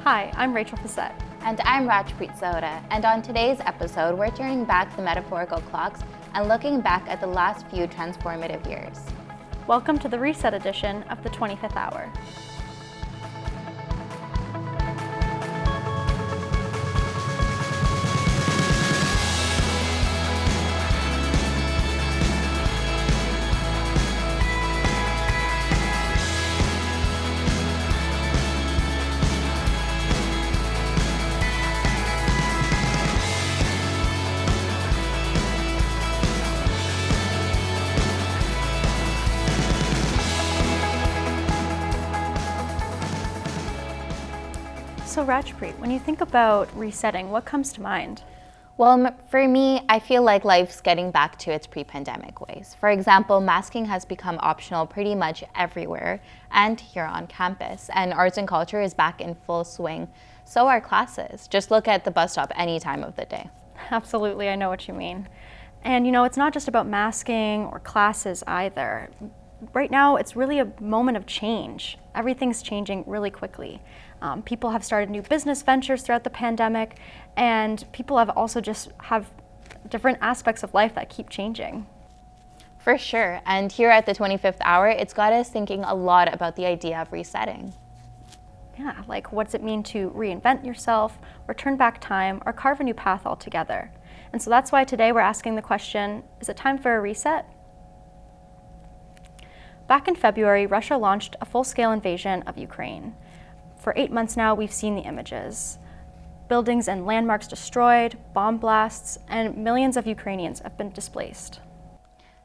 Hi, I'm Rachel Facette. And I'm Rajpreet Soda, and on today's episode, we're turning back the metaphorical clocks and looking back at the last few transformative years. Welcome to the Reset edition of the 25th Hour. So Rajpreet, when you think about resetting, what comes to mind? Well, for me, I feel like life's getting back to its pre-pandemic ways. For example, masking has become optional pretty much everywhere and here on campus, and arts and culture is back in full swing. So are classes. Just look at the bus stop any time of the day. Absolutely, I know what you mean. And it's not just about masking or classes either. Right now, it's really a moment of change. Everything's changing really quickly. People have started new business ventures throughout the pandemic, and people have also just have different aspects of life that keep changing. For sure, and here at the 25th Hour, it's got us thinking a lot about the idea of resetting. Yeah, like what does it mean to reinvent yourself, or turn back time, or carve a new path altogether? And so that's why today we're asking the question, is it time for a reset? Back in February, Russia launched a full-scale invasion of Ukraine. For 8 months now, we've seen the images. Buildings and landmarks destroyed, bomb blasts, and millions of Ukrainians have been displaced.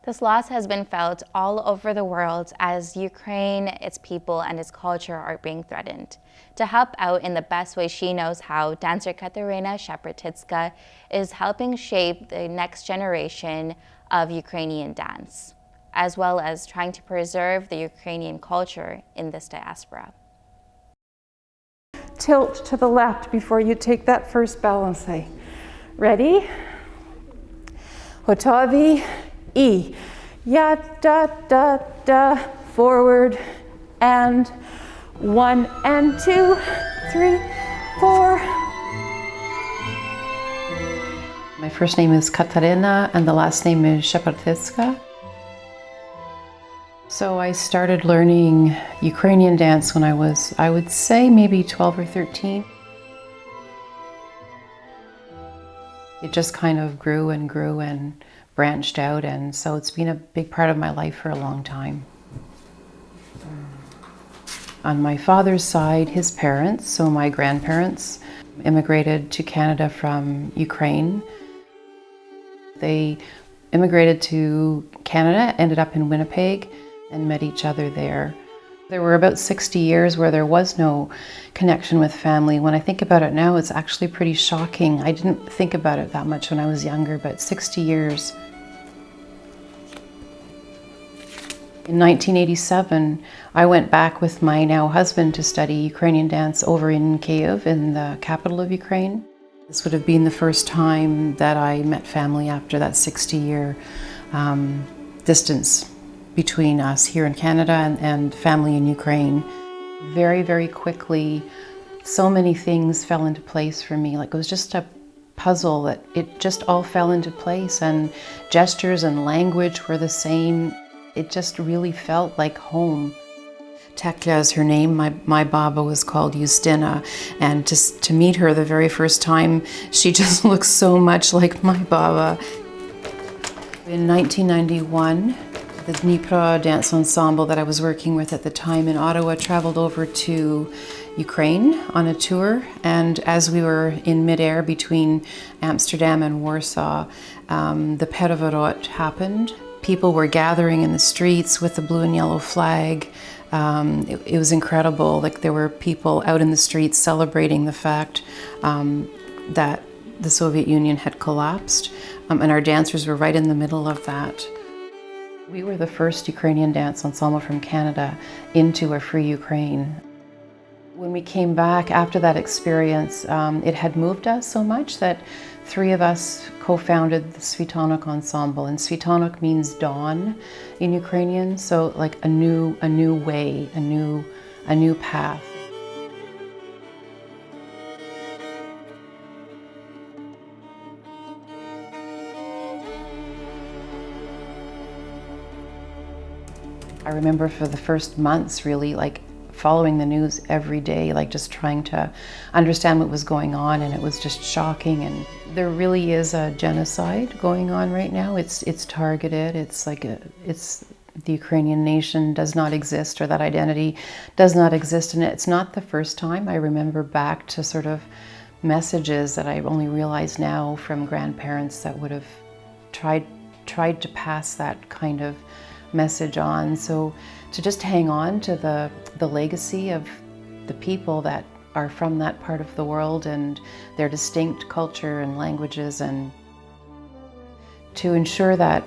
This loss has been felt all over the world as Ukraine, its people, and its culture are being threatened. To help out in the best way she knows how, dancer Katerina Shepardtitska is helping shape the next generation of Ukrainian dance, as well as trying to preserve the Ukrainian culture in this diaspora. Tilt to the left before you take that first balance. Ready? Gotovi, E. Ya da da da. Forward and 1 and 2, 3, 4. My first name is Katarina and the last name is Shepardtitska. So I started learning Ukrainian dance when I was, I would say, maybe 12 or 13. It just kind of grew and grew and branched out, and so it's been a big part of my life for a long time. On my father's side, his parents, so my grandparents, immigrated to Canada from Ukraine. They immigrated to Canada, ended up in Winnipeg, and met each other there. There were about 60 years where there was no connection with family. When I think about it now, it's actually pretty shocking. I didn't think about it that much when I was younger, but 60 years. In 1987, I went back with my now husband to study Ukrainian dance over in Kyiv, in the capital of Ukraine. This would have been the first time that I met family after that 60-year distance between us here in Canada and family in Ukraine. Very, very quickly, so many things fell into place for me. Like it was just a puzzle that it just all fell into place, and gestures and language were the same. It just really felt like home. Tekla is her name. My Baba was called Justina, and to meet her the very first time, she just looks so much like my Baba. In 1991, the Dnipro Dance Ensemble that I was working with at the time in Ottawa traveled over to Ukraine on a tour, and as we were in midair between Amsterdam and Warsaw, the Perevorot happened. People were gathering in the streets with the blue and yellow flag. It was incredible. Like there were people out in the streets celebrating the fact that the Soviet Union had collapsed, and our dancers were right in the middle of that. We were the first Ukrainian dance ensemble from Canada into a free Ukraine. When we came back after that experience, it had moved us so much that 3 of us co-founded the Svitonok Ensemble, and Svitonok means dawn in Ukrainian, so like a new way, a new path. I remember for the first months really like following the news every day, like just trying to understand what was going on, and it was just shocking. And there really is a genocide going on right now. It's targeted. It's like the Ukrainian nation does not exist, or that identity does not exist, and it's not the first time. I remember back to sort of messages that I only realize now from grandparents that would have tried to pass that kind of message on. So to just hang on to the legacy of the people that are from that part of the world and their distinct culture and languages, and to ensure that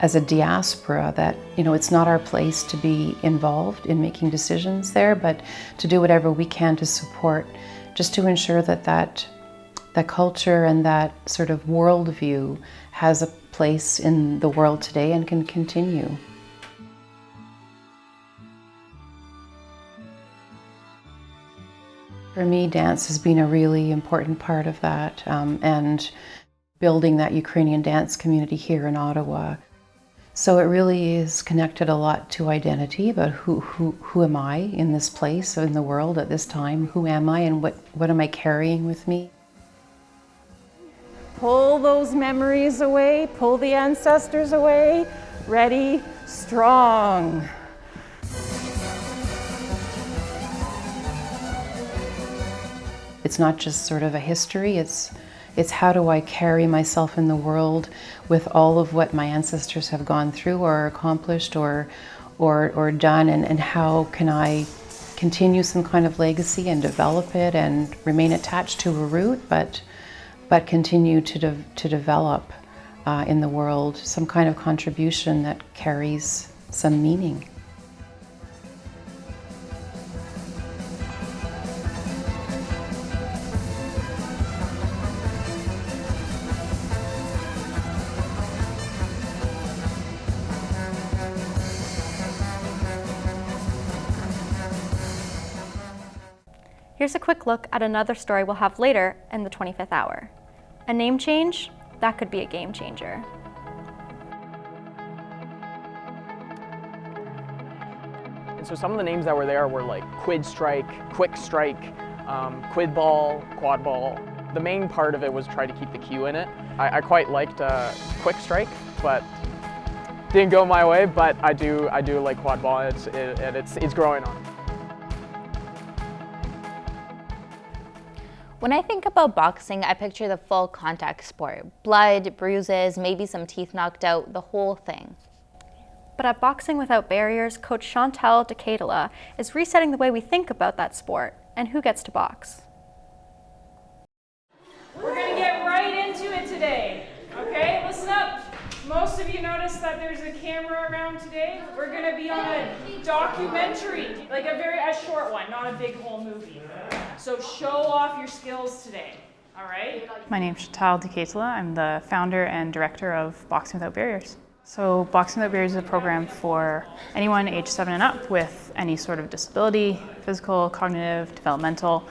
as a diaspora that, you know, it's not our place to be involved in making decisions there, but to do whatever we can to support, just to ensure that that culture and that sort of worldview has a place in the world today and can continue. For me, dance has been a really important part of that, and building that Ukrainian dance community here in Ottawa. So it really is connected a lot to identity, about who am I in this place, in the world at this time? Who am I, and what am I carrying with me? Pull those memories away, pull the ancestors away. Ready, strong. It's not just sort of a history, it's how do I carry myself in the world with all of what my ancestors have gone through or accomplished or done, and how can I continue some kind of legacy and develop it and remain attached to a root, but continue to develop in the world some kind of contribution that carries some meaning. Here's a quick look at another story we'll have later in the 25th hour. A name change, that could be a game changer. And so some of the names that were there were like Quid Strike, Quick Strike, Quid Ball, Quad Ball. The main part of it was try to keep the Q in it. I quite liked Quick Strike, but didn't go my way. But I do like Quad Ball. It's growing on. When I think about boxing, I picture the full contact sport. Blood, bruises, maybe some teeth knocked out, the whole thing. But at Boxing Without Barriers, Coach Chantal DeCatala is resetting the way we think about that sport and who gets to box. We're gonna get right into it today, okay? Listen up. Most of you noticed that there's a camera around today. We're gonna be on a documentary, like a short one, not a big whole movie. So show off your skills today, all right? My name's Chantal DeCatala. I'm the founder and director of Boxing Without Barriers. So Boxing Without Barriers is a program for anyone age 7 and up with any sort of disability, physical, cognitive, developmental.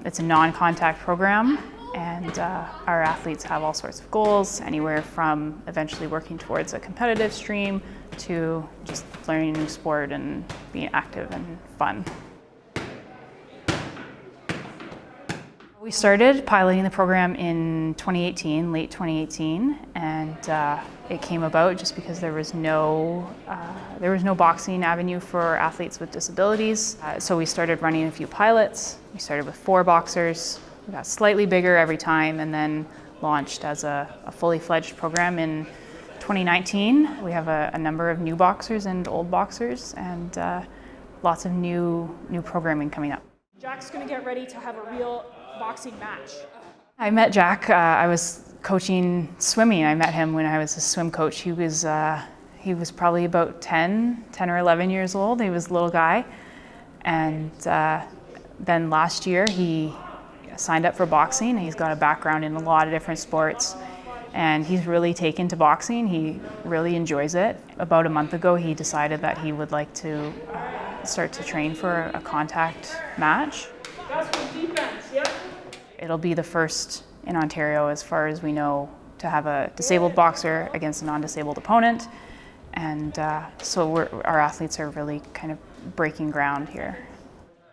It's a non-contact program, and our athletes have all sorts of goals, anywhere from eventually working towards a competitive stream to just learning a new sport and being active and fun. We started piloting the program in 2018, late 2018, and it came about just because there was no boxing avenue for athletes with disabilities. So we started running a few pilots. We started with 4 boxers. We got slightly bigger every time, and then launched as a fully fledged program in 2019. We have a number of new boxers and old boxers, and lots of new programming coming up. Jack's gonna get ready to have a real boxing match. I met Jack. I was coaching swimming. I met him when I was a swim coach. He was probably about 10 or 11 years old. He was a little guy. And then last year he signed up for boxing. He's got a background in a lot of different sports, and he's really taken to boxing. He really enjoys it. About a month ago, he decided that he would like to start to train for a contact match. That's for defense, yep. It'll be the first in Ontario, as far as we know, to have a disabled boxer against a non-disabled opponent. And so our athletes are really kind of breaking ground here.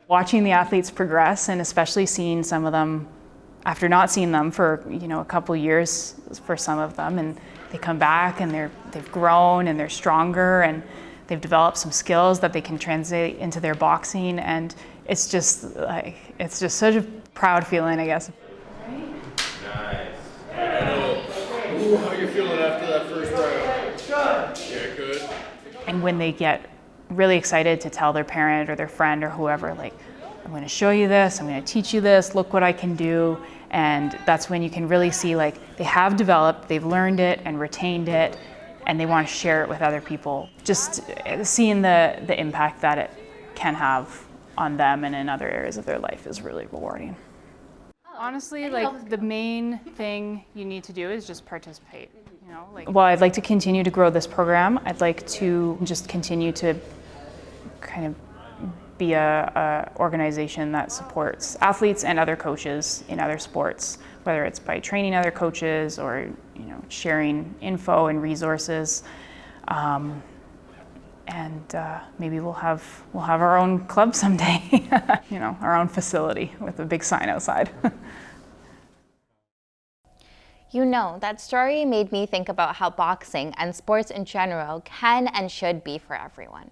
Watching the athletes progress, and especially seeing some of them after not seeing them for a couple years for some of them, and they come back and they've grown and they're stronger and they've developed some skills that they can translate into their boxing, and it's just such a proud feeling, I guess. Nice. Ooh, how are you feeling after that first round? Yeah, good. And when they get really excited to tell their parent or their friend or whoever, like, I'm going to show you this, I'm going to teach you this, look what I can do. And that's when you can really see, like, they have developed, they've learned it and retained it, and they want to share it with other people. Just seeing the impact that it can have on them and in other areas of their life is really rewarding. Honestly, like, the main thing you need to do is just participate. Well, I'd like to continue to grow this program. I'd like to just continue to kind of be a organization that supports athletes and other coaches in other sports, whether it's by training other coaches or sharing info and resources, and maybe we'll have our own club someday. Our own facility with a big sign outside. That story made me think about how boxing and sports in general can and should be for everyone.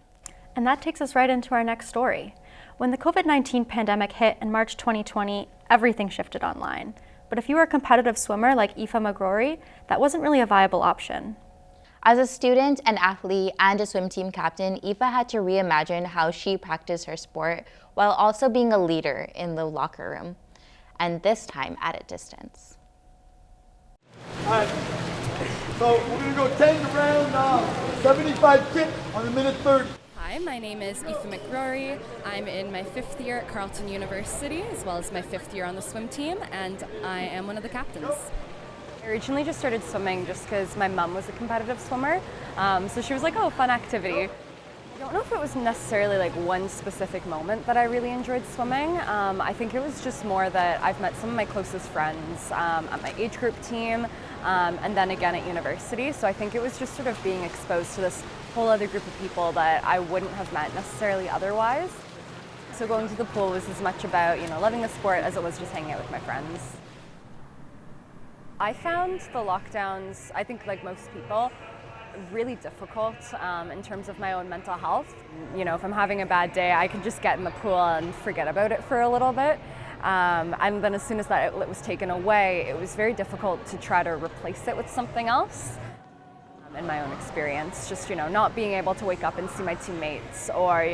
And that takes us right into our next story. When the COVID-19 pandemic hit in March 2020, everything shifted online. But if you were a competitive swimmer like Aoife McGrory, that wasn't really a viable option. As a student, an athlete, and a swim team captain, Aoife had to reimagine how she practiced her sport while also being a leader in the locker room, and this time at a distance. All right, so we're going to go 10 round 75 kick on the minute 30. Hi, my name is Aoife McGrory. I'm in my 5th year at Carleton University, as well as my 5th year on the swim team, and I am one of the captains. I originally just started swimming just because my mom was a competitive swimmer, so she was like, oh, fun activity. I don't know if it was necessarily like one specific moment that I really enjoyed swimming. I think it was just more that I've met some of my closest friends at my age group team, and then again at university, so I think it was just sort of being exposed to this whole other group of people that I wouldn't have met necessarily otherwise. So going to the pool was as much about, loving the sport as it was just hanging out with my friends. I found the lockdowns, I think like most people, really difficult in terms of my own mental health. If I'm having a bad day, I could just get in the pool and forget about it for a little bit. And then as soon as that outlet was taken away, it was very difficult to try to replace it with something else. In my own experience, just not being able to wake up and see my teammates, or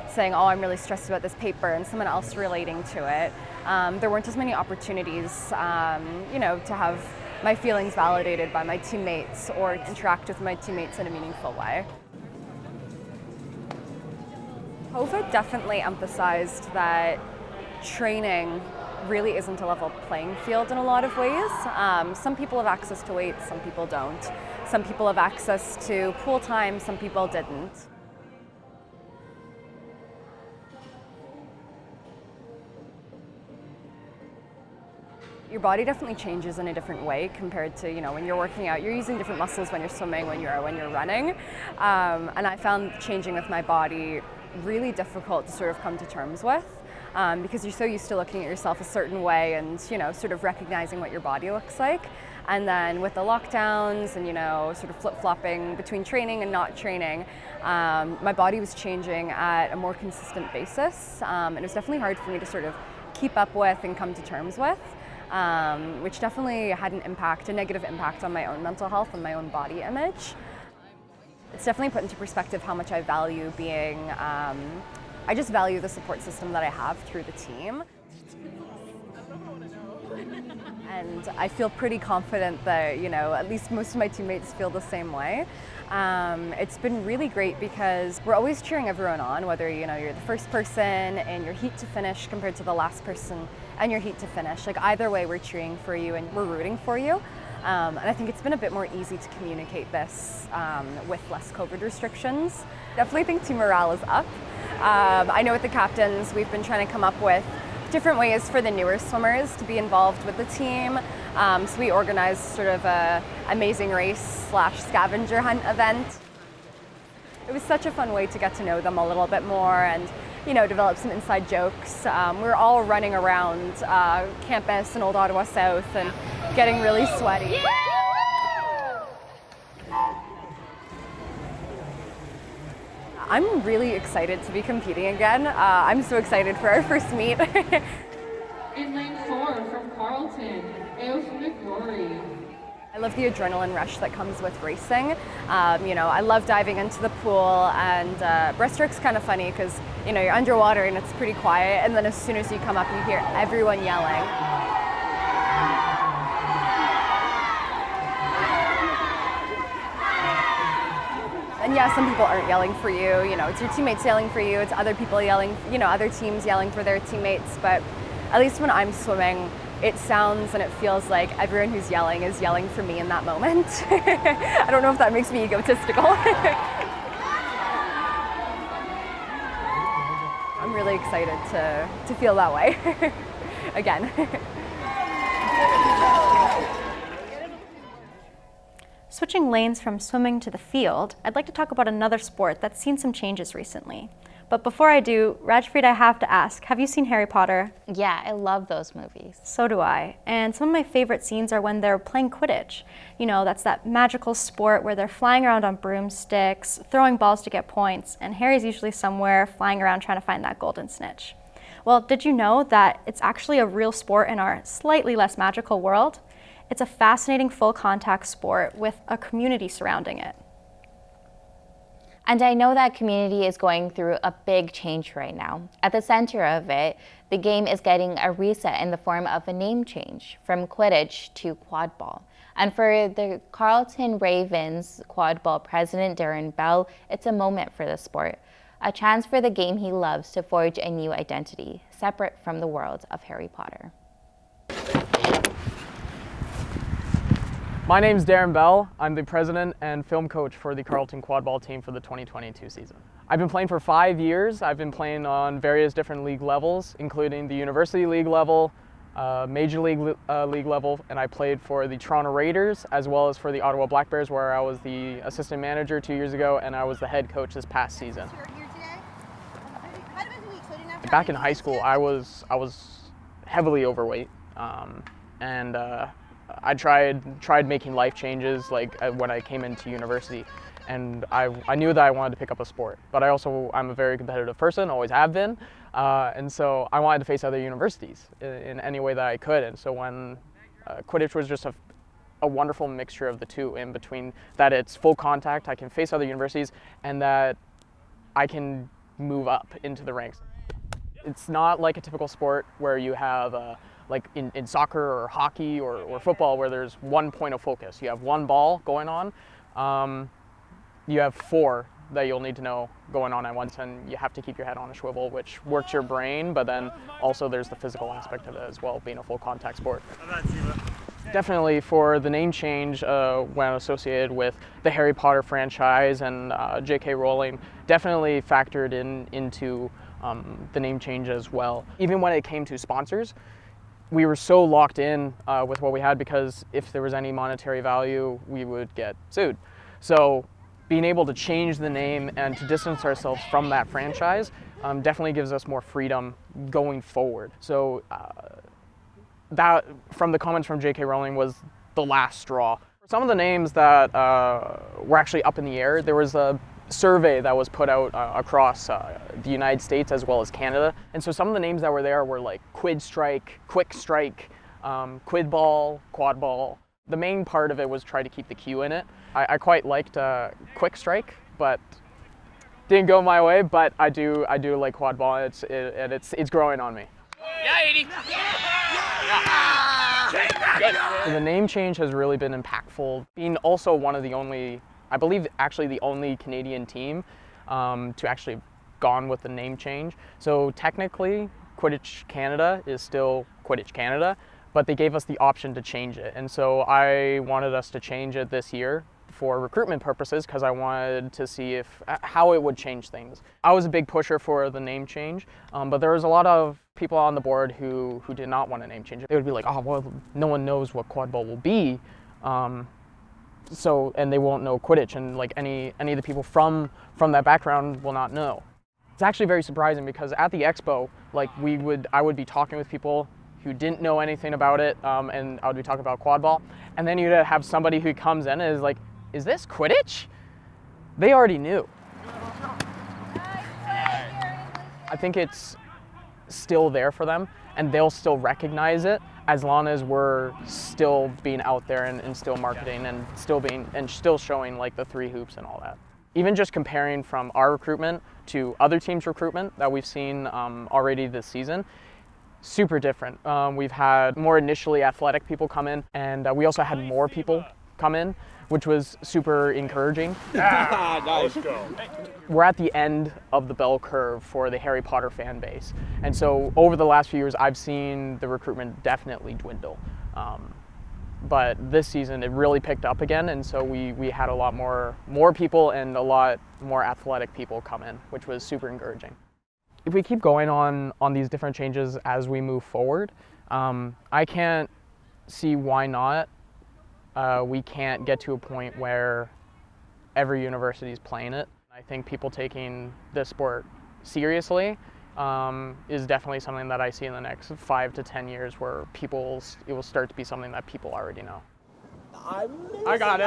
saying, oh, I'm really stressed about this paper, and someone else relating to it. There weren't as many opportunities to have my feelings validated by my teammates or interact with my teammates in a meaningful way. COVID definitely emphasized that training really isn't a level playing field in a lot of ways. Some people have access to weights, some people don't. Some people have access to pool time, some people didn't. Your body definitely changes in a different way compared to, when you're working out. You're using different muscles when you're swimming, when you're running. And I found changing with my body really difficult to sort of come to terms with. Because you're so used to looking at yourself a certain way and, sort of recognizing what your body looks like. And then with the lockdowns and, sort of flip-flopping between training and not training, my body was changing at a more consistent basis. And it was definitely hard for me to sort of keep up with and come to terms with, which definitely had a negative impact on my own mental health and my own body image. It's definitely put into perspective how much I value being, I just value the support system that I have through the team. And I feel pretty confident that, at least most of my teammates feel the same way. It's been really great because we're always cheering everyone on, whether, you're the first person in your heat to finish compared to the last person and your heat to finish. Like, either way, we're cheering for you and we're rooting for you. And I think it's been a bit more easy to communicate this with less COVID restrictions. Definitely think team morale is up. I know with the captains, we've been trying to come up with different ways for the newer swimmers to be involved with the team. So we organized sort of a amazing race / scavenger hunt event. It was such a fun way to get to know them a little bit more and, you know, develop some inside jokes. We were all running around campus in Old Ottawa South and getting really sweaty. Yeah! I'm really excited to be competing again. I'm so excited for our first meet. In lane 4 from Carleton, Aoife McGrory. I love the adrenaline rush that comes with racing. You know, I love diving into the pool, and breaststroke's kind of funny because, you know, you're underwater and it's pretty quiet, and then as soon as you come up, you hear everyone yelling. And yeah, some people aren't yelling for you. You know, it's your teammates yelling for you. It's other people yelling, you know, other teams yelling for their teammates. But at least when I'm swimming, it sounds and it feels like everyone who's yelling is yelling for me in that moment. I don't know if that makes me egotistical. I'm really excited to feel that way again. Switching lanes from swimming to the field, I'd like to talk about another sport that's seen some changes recently. But before I do, Rajpreet, I have to ask, have you seen Harry Potter? Yeah, I love those movies. So do I. And some of my favorite scenes are when they're playing Quidditch. You know, that's that magical sport where they're flying around on broomsticks, throwing balls to get points, and Harry's usually somewhere flying around trying to find that golden snitch. Well, did you know that it's actually a real sport in our slightly less magical world? It's a fascinating full contact sport with a community surrounding it. And I know that community is going through a big change right now. At the center of it, the game is getting a reset in the form of a name change from Quidditch to Quad Ball. And for the Carleton Ravens Quad Ball president, Darren Bell, it's a moment for the sport. A chance for the game he loves to forge a new identity, separate from the world of Harry Potter. My name's Darren Bell. I'm the president and film coach for the Carleton Quad Ball team for the 2022 season. I've been playing for 5 years. I've been playing on various different league levels, including the University League level, Major League League level, and I played for the Toronto Raiders as well as for the Ottawa Black Bears, where I was the assistant manager 2 years ago, and I was the head coach this past season. Back in high school, I was heavily overweight, and I tried making life changes like when I came into university, and I knew that I wanted to pick up a sport, but I'm a very competitive person, always have been, and so I wanted to face other universities in any way that I could. And so when Quidditch was just a wonderful mixture of the two, in between that it's full contact, I can face other universities, and that I can move up into the ranks. It's not like a typical sport where you have like in soccer or hockey or football, where there's one point of focus. You have one ball going on. You have 4 that you'll need to know going on at once, and you have to keep your head on a swivel, which works your brain, but then also there's the physical aspect of it as well, being a full contact sport. Definitely for the name change when associated with the Harry Potter franchise and J.K. Rowling, definitely factored into the name change as well. Even when it came to sponsors, we were so locked in with what we had, because if there was any monetary value, we would get sued. So being able to change the name and to distance ourselves from that franchise definitely gives us more freedom going forward. So that, from the comments from J.K. Rowling, was the last straw. Some of the names that were actually up in the air, there was a survey that was put out across the United States as well as Canada. And so some of the names that were there were like Quid Strike, Quick Strike, Quid Ball, Quad Ball. The main part of it was try to keep the Q in it. I quite liked Quick Strike, but didn't go my way. But I do like Quad Ball, and it's growing on me. Yeah, 80. The name change has really been impactful. Being also one of the only, I believe actually the only Canadian team to actually gone with the name change. So technically, Quidditch Canada is still Quidditch Canada, but they gave us the option to change it. And so I wanted us to change it this year for recruitment purposes, because I wanted to see how it would change things. I was a big pusher for the name change, but there was a lot of people on the board who did not want a name change. They would be like, oh, well, no one knows what Quad Ball will be. and they won't know Quidditch, and like any of the people from that background will not know. It's actually very surprising because at the expo, like I would be talking with people who didn't know anything about it, and I would be talking about quad ball, and then you'd have somebody who comes in and is like, "Is this Quidditch?" They already knew. I think it's still there for them, and they'll still recognize it as long as we're still being out there and still marketing and still showing like the 3 hoops and all that. Even just comparing from our recruitment to other teams' recruitment that we've seen already this season, super different. We've had more initially athletic people come in, and we also had more people come in, which was super encouraging. Let's go. We're at the end of the bell curve for the Harry Potter fan base. And so over the last few years, I've seen the recruitment definitely dwindle. But this season, it really picked up again. And so we had a lot more people and a lot more athletic people come in, which was super encouraging. If we keep going on these different changes as we move forward, I can't see why not. We can't get to a point where every university is playing it. I think people taking this sport seriously is definitely something that I see in the next 5 to 10 years where it will start to be something that people already know. I got it.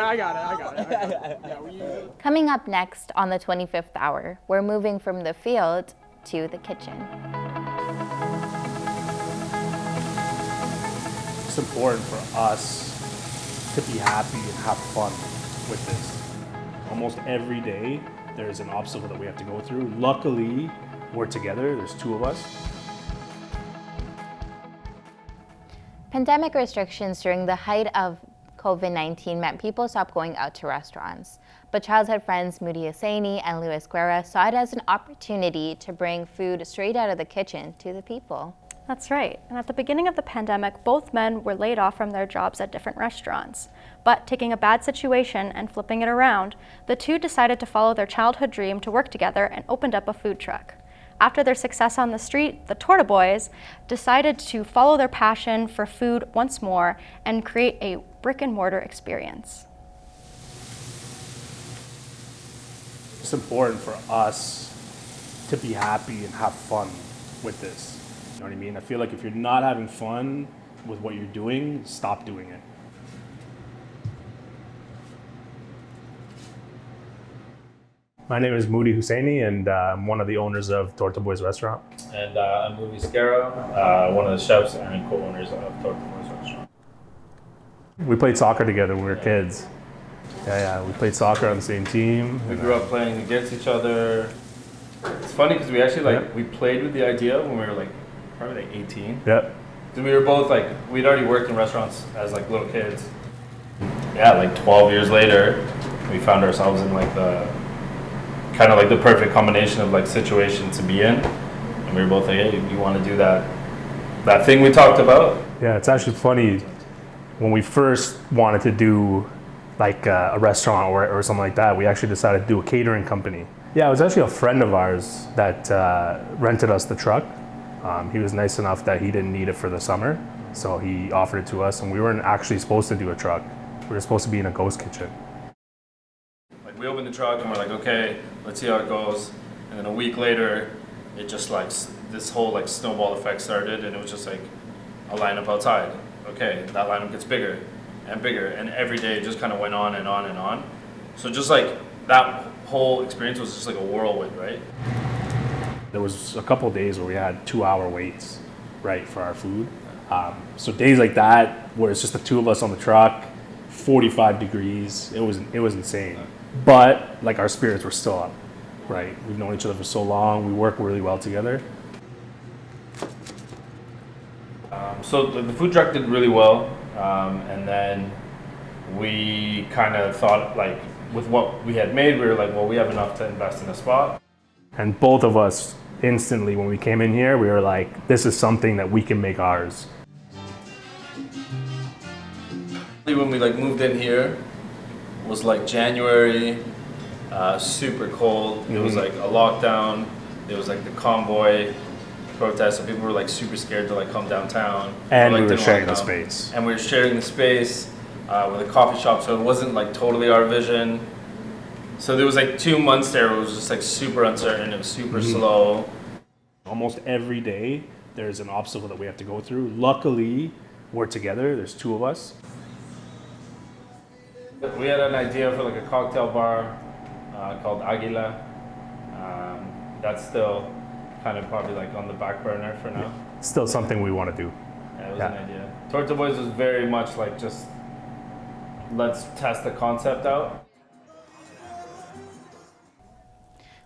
Coming up next on the 25th hour, we're moving from the field to the kitchen. It's important for us to be happy and have fun with this. Almost every day there's an obstacle that we have to go through. Luckily, we're together, there's 2 of us. Pandemic restrictions during the height of COVID-19 meant people stopped going out to restaurants. But childhood friends Moody Hussaini and Luis Guerra saw it as an opportunity to bring food straight out of the kitchen to the people. That's right. And at the beginning of the pandemic, both men were laid off from their jobs at different restaurants. But taking a bad situation and flipping it around, the two decided to follow their childhood dream to work together and opened up a food truck. After their success on the street, the Torta Boys decided to follow their passion for food once more and create a brick-and-mortar experience. It's important for us to be happy and have fun with this. You know what I mean? I feel like if you're not having fun with what you're doing, stop doing it. My name is Moody Hussaini, and I'm one of the owners of Torta Boys Restaurant. And I'm Luis Guerra, one of the chefs and co-owners of Torta Boys Restaurant. We played soccer together when we were kids. Yeah, we played soccer on the same team. We grew up playing against each other. It's funny because we actually we played with the idea when we were probably 18. Yeah. So we were both we'd already worked in restaurants as little kids. Yeah, 12 years later, we found ourselves in the perfect combination of situation to be in. And we were both hey, you want to do that thing we talked about? Yeah, it's actually funny. When we first wanted to do a restaurant or something like that, we actually decided to do a catering company. Yeah, it was actually a friend of ours that rented us the truck. He was nice enough that he didn't need it for the summer, so he offered it to us, and we weren't actually supposed to do a truck. We were supposed to be in a ghost kitchen. We opened the truck and we're okay, let's see how it goes. And then a week later, it just this whole snowball effect started, and it was just a lineup outside. Okay, that lineup gets bigger and bigger, and every day it just kind of went on and on and on. So just that whole experience was just a whirlwind, right? There was a couple of days where we had 2-hour waits, for our food. So days like that, where it's just the 2 of us on the truck, 45 degrees, it was insane. But our spirits were still up, right? We've known each other for so long. We work really well together. So the food truck did really well, and then we kind of thought with what we had made, we were well, we have enough to invest in a spot. And both of us instantly, when we came in here, we were this is something that we can make ours. When we moved in here, was January, super cold. It was a lockdown. There was the convoy protest, so people were super scared to come downtown. And we were sharing the space. And we were sharing the space. with a coffee shop, so it wasn't like totally our vision. So there was like 2 months there, it was just like super uncertain, it was super slow. Almost every day there's an obstacle that we have to go through. Luckily, we're together, there's 2 of us. We had an idea for like a cocktail bar called Aguila. That's still kind of probably like on the back burner for now. Still something we want to do. Yeah, it was an idea. Torta Boys was very much like just, let's test the concept out.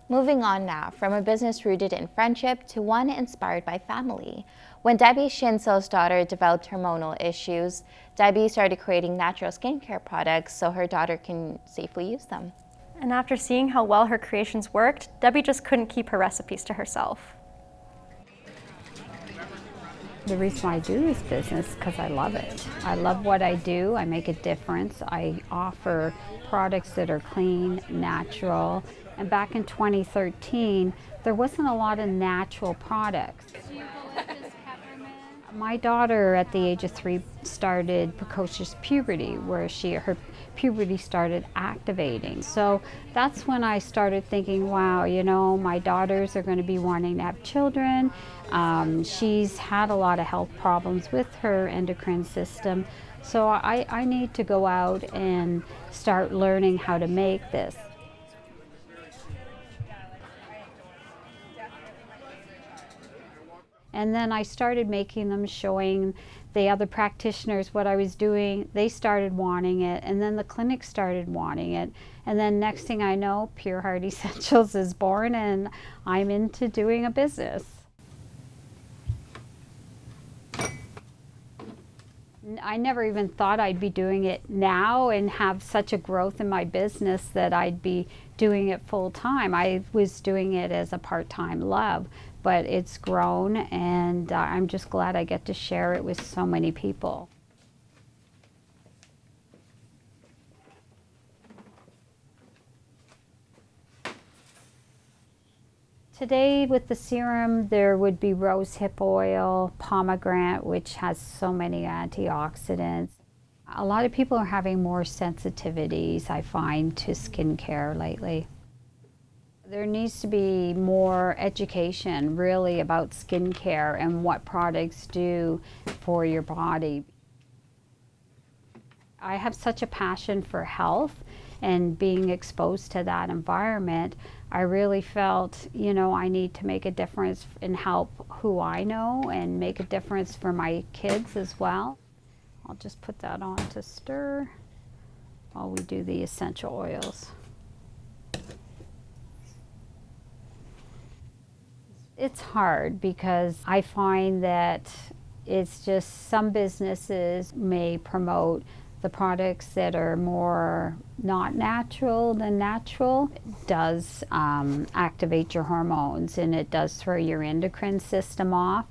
Moving on now, from a business rooted in friendship to one inspired by family. When Debbie Shinso's daughter developed hormonal issues, Debbie started creating natural skincare products so her daughter can safely use them. And after seeing how well her creations worked, Debbie just couldn't keep her recipes to herself. The reason I do this business is because I love it. I love what I do. I make a difference. I offer products that are clean, natural. And back in 2013, there wasn't a lot of natural products. My daughter at the age of 3 started precocious puberty, where her puberty started activating. So that's when I started thinking, wow, you know, my daughters are going to be wanting to have children. She's had a lot of health problems with her endocrine system. So I need to go out and start learning how to make this. And then I started making them, showing the other practitioners what I was doing. They started wanting it, and then the clinic started wanting it. And then next thing I know, Pure Heart Essentials is born, and I'm into doing a business. I never even thought I'd be doing it now and have such a growth in my business that I'd be doing it full time. I was doing it as a part-time love, but it's grown, and I'm just glad I get to share it with so many people. Today with the serum, there would be rosehip oil, pomegranate, which has so many antioxidants. A lot of people are having more sensitivities, I find, to skincare lately. There needs to be more education, really, about skincare and what products do for your body. I have such a passion for health, and being exposed to that environment, I really felt, you know, I need to make a difference and help who I know and make a difference for my kids as well. I'll just put that on to stir while we do the essential oils. It's hard because I find that it's just some businesses may promote the products that are more not natural than natural. It does activate your hormones, and it does throw your endocrine system off.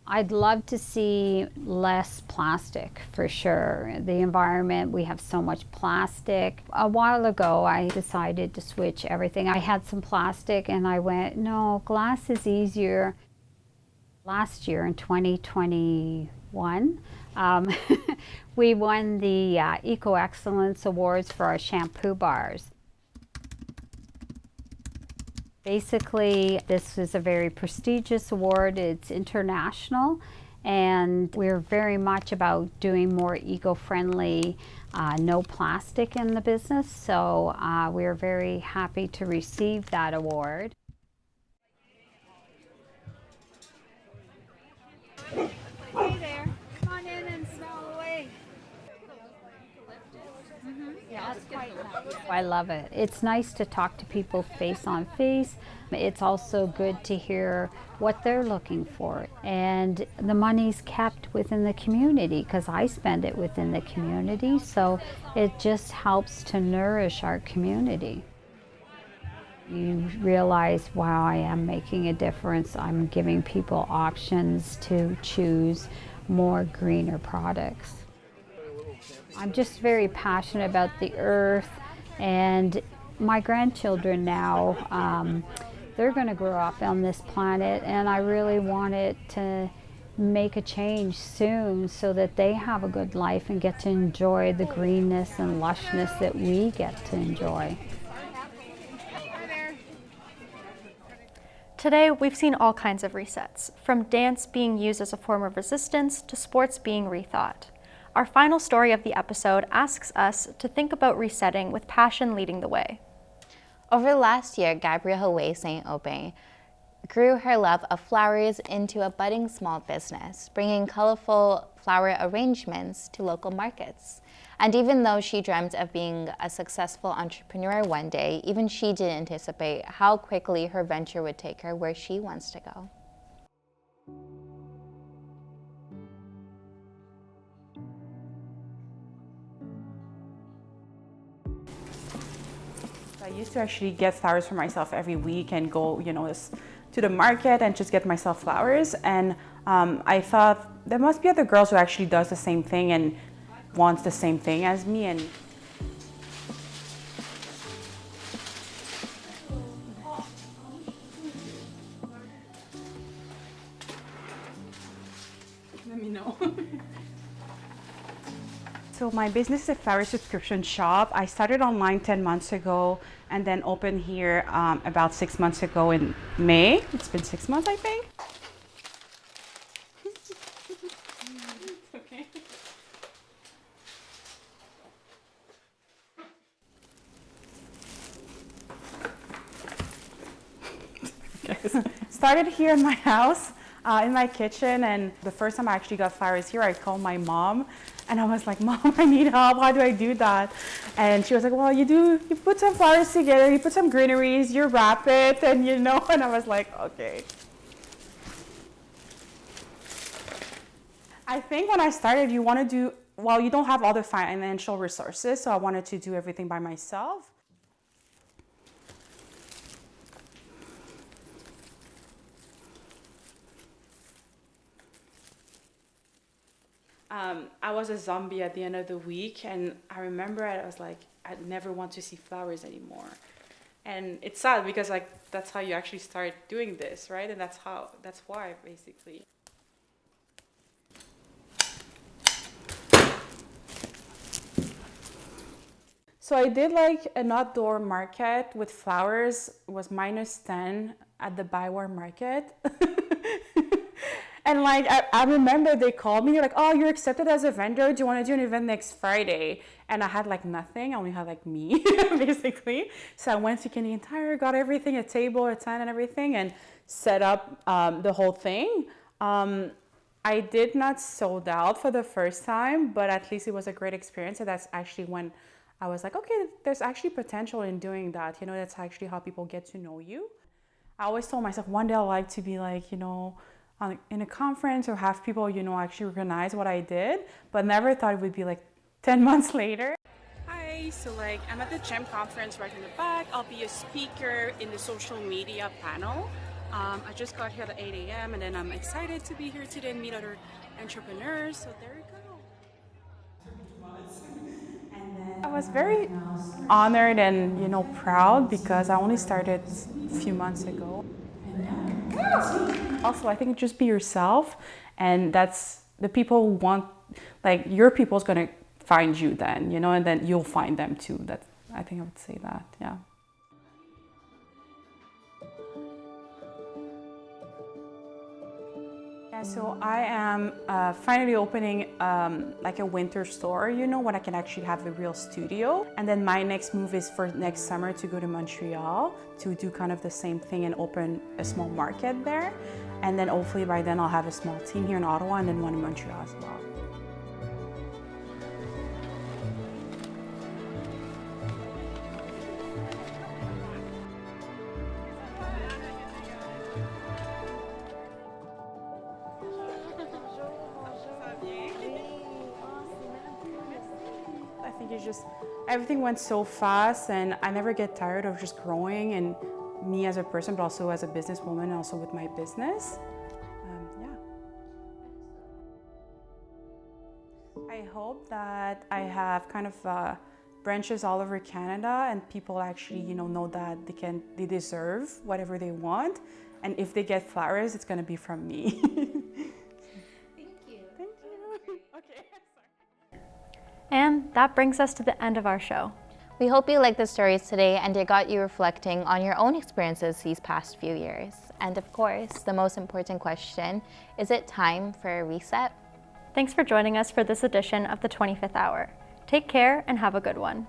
I'd love to see less plastic, for sure. The environment, we have so much plastic. A while ago, I decided to switch everything. I had some plastic, and I went, no, glass is easier. Last year, in 2021, we won the Eco Excellence Awards for our shampoo bars. Basically, this is a very prestigious award. It's international, and we're very much about doing more eco-friendly, no plastic in the business. So we're very happy to receive that award. Hey there, come on in and smell away. Yeah, that's quite nice. I love it. It's nice to talk to people face on face. It's also good to hear what they're looking for. And the money's kept within the community because I spend it within the community. So it just helps to nourish our community. You realize, wow, I am making a difference. I'm giving people options to choose more greener products. I'm just very passionate about the earth, and my grandchildren now, they're going to grow up on this planet, and I really want it to make a change soon so that they have a good life and get to enjoy the greenness and lushness that we get to enjoy. Today, we've seen all kinds of resets, from dance being used as a form of resistance to sports being rethought. Our final story of the episode asks us to think about resetting with passion leading the way. Over the last year, Gabrielle Huet St. Aubin grew her love of flowers into a budding small business, bringing colorful flower arrangements to local markets. And even though she dreamt of being a successful entrepreneur one day, even she didn't anticipate how quickly her venture would take her where she wants to go. I used to actually get flowers for myself every week and go, to the market and just get myself flowers. And I thought there must be other girls who actually does the same thing and wants the same thing as me. And Let me know. So my business is a flower subscription shop. I started online 10 months ago and then opened here about 6 months ago in May. It's been 6 months, I think. Okay. Started here in my house, in my kitchen, and the first time I actually got flowers here, I called my mom, and I was like, Mom, I need help, how do I do that? And she was like, well, you put some flowers together, you put some greeneries, you wrap it, and and I was like, okay. I think when I started, you want to do, well, you don't have all the financial resources, so I wanted to do everything by myself. I was a zombie at the end of the week, and I remember I was like, I never want to see flowers anymore. And it's sad because that's how you actually start doing this, right? And that's why basically. So I did an outdoor market with flowers. It was -10 at the Bywar market. And I remember they called me, they're like, oh, you're accepted as a vendor. Do you want to do an event next Friday? And I had nothing. I only had me, basically. So I went to Canadian Tire, got everything, a table, a tent and everything, and set up the whole thing. I did not sold out for the first time, but at least it was a great experience. And that's actually when I was like, okay, there's actually potential in doing that. That's actually how people get to know you. I always told myself one day I'd like to be in a conference or have people, actually recognize what I did, but never thought it would be 10 months later. Hi, so I'm at the GEM conference right in the back. I'll be a speaker in the social media panel. I just got here at 8 a.m. and then I'm excited to be here today and meet other entrepreneurs, so there you go. I was very honored and, proud because I only started a few months ago. Also, I think just be yourself, and that's the people who want, your people's gonna find you then, and then you'll find them too. I think I would say that, yeah. Yeah, so I am finally opening a winter store, when I can actually have a real studio. And then my next move is for next summer to go to Montreal to do kind of the same thing and open a small market there. And then hopefully by then I'll have a small team here in Ottawa and then one in Montreal as well. I think it's just, everything went so fast and I never get tired of just growing, and me as a person, but also as a businesswoman, and also with my business. Yeah. I hope that I have kind of branches all over Canada, and people actually, know that they deserve whatever they want, and if they get flowers, it's gonna be from me. And that brings us to the end of our show. We hope you liked the stories today and it got you reflecting on your own experiences these past few years. And of course, the most important question, is it time for a reset? Thanks for joining us for this edition of the 25th Hour. Take care and have a good one.